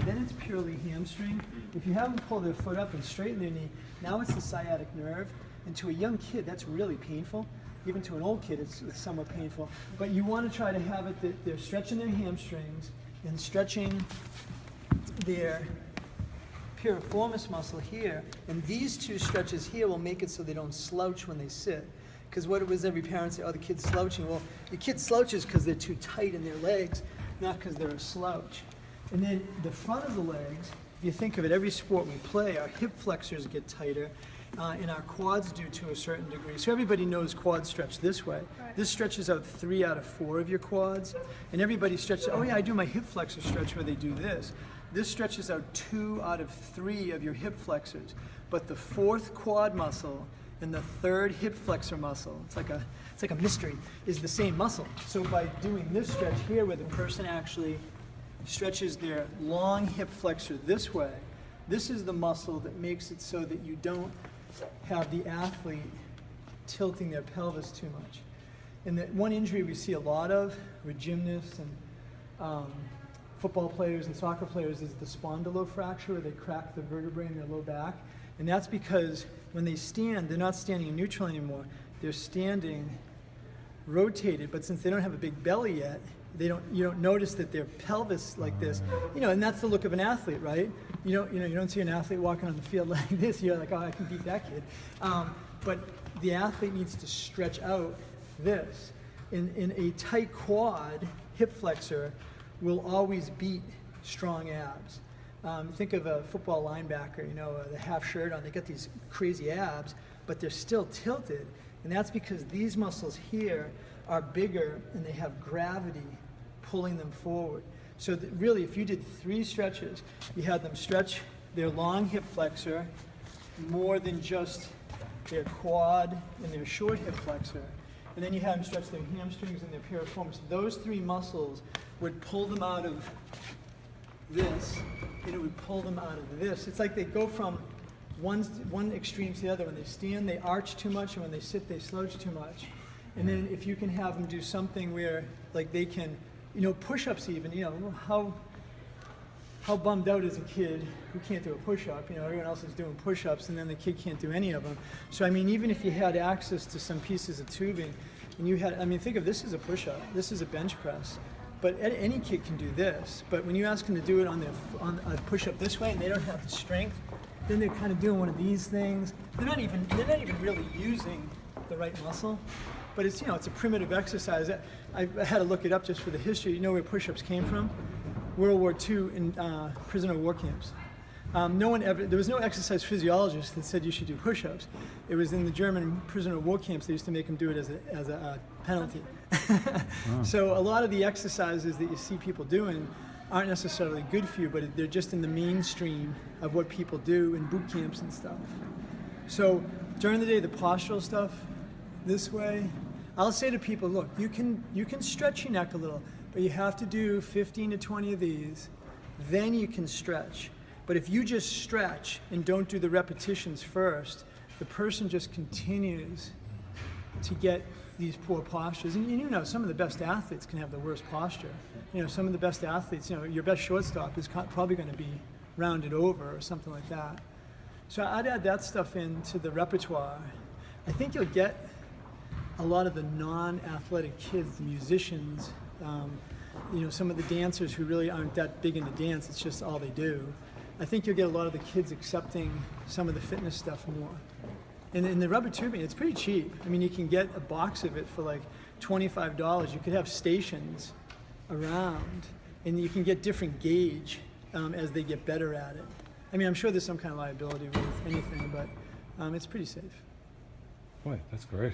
then it's purely hamstring. If you have them pull their foot up and straighten their knee, now it's the sciatic nerve. And to a young kid, that's really painful. Even to an old kid, it's somewhat painful. But you want to try to have it that they're stretching their hamstrings and stretching their piriformis muscle here. And these two stretches here will make it so they don't slouch when they sit. Because what was every parent say, oh, the kid's slouching. Well, the kid slouches because they're too tight in their legs, not because they're a slouch. And then the front of the legs, if you think of it, every sport we play, our hip flexors get tighter, and our quads do to a certain degree. So everybody knows quads stretch this way. Right. This stretches out 3 out of 4 of your quads. And everybody stretches, oh yeah, I do my hip flexor stretch where they do this. This stretches out 2 out of 3 of your hip flexors. But the 4th quad muscle and the 3rd hip flexor muscle, it's like a mystery, is the same muscle. So by doing this stretch here where the person actually stretches their long hip flexor this way, this is the muscle that makes it so that you don't have the athlete tilting their pelvis too much. And the one injury we see a lot of with gymnasts and football players and soccer players is the spondylofracture, where they crack the vertebrae in their low back. And that's because when they stand, they're not standing in neutral anymore. They're standing rotated, but since they don't have a big belly yet, you don't notice that their pelvis like this, and that's the look of an athlete, right? You don't see an athlete walking on the field like this. You're like, oh, I can beat that kid. But the athlete needs to stretch out this. In a tight quad, hip flexor will always beat strong abs. Think of a football linebacker, the half shirt on, they got these crazy abs, but they're still tilted. And that's because these muscles here are bigger and they have gravity pulling them forward. So that really, if you did 3 stretches, you had them stretch their long hip flexor more than just their quad and their short hip flexor. And then you had them stretch their hamstrings and their piriformis. Those 3 muscles would pull them out of this, and it would pull them out of this. It's like they go from one extreme to the other. When they stand, they arch too much, and when they sit, they slouch too much. And then if you can have them do something where, like, they can, push-ups even, how bummed out is a kid who can't do a push-up? Everyone else is doing push-ups, and then the kid can't do any of them. So, even if you had access to some pieces of tubing, and you had, think of this as a push-up, this is a bench press, but any kid can do this. But when you ask them to do it on a push-up this way, and they don't have the strength, then they're kind of doing one of these things. They're not even really using the right muscle. But it's it's a primitive exercise. I had to look it up just for the history. You know where push-ups came from? World War II in prisoner of war camps. There was no exercise physiologist that said you should do push-ups. It was in the German prisoner of war camps. They used to make them do it as a penalty. Wow. So a lot of the exercises that you see people doing aren't necessarily good for you, but they're just in the mainstream of what people do in boot camps and stuff. So during the day, the postural stuff, this way, I'll say to people, look, you can stretch your neck a little, but you have to do 15 to 20 of these, then you can stretch. But if you just stretch and don't do the repetitions first, the person just continues to get these poor postures. And some of the best athletes can have the worst posture. Some of the best athletes, your best shortstop is probably going to be rounded over or something like that. So I'd add that stuff into the repertoire. I think you'll get a lot of the non-athletic kids, the musicians, some of the dancers who really aren't that big into dance, it's just all they do. I think you'll get a lot of the kids accepting some of the fitness stuff more. And in the rubber tubing, it's pretty cheap. You can get a box of it for like $25. You could have stations around, and you can get different gauge as they get better at it. I'm sure there's some kind of liability with anything, but it's pretty safe. Boy, that's great.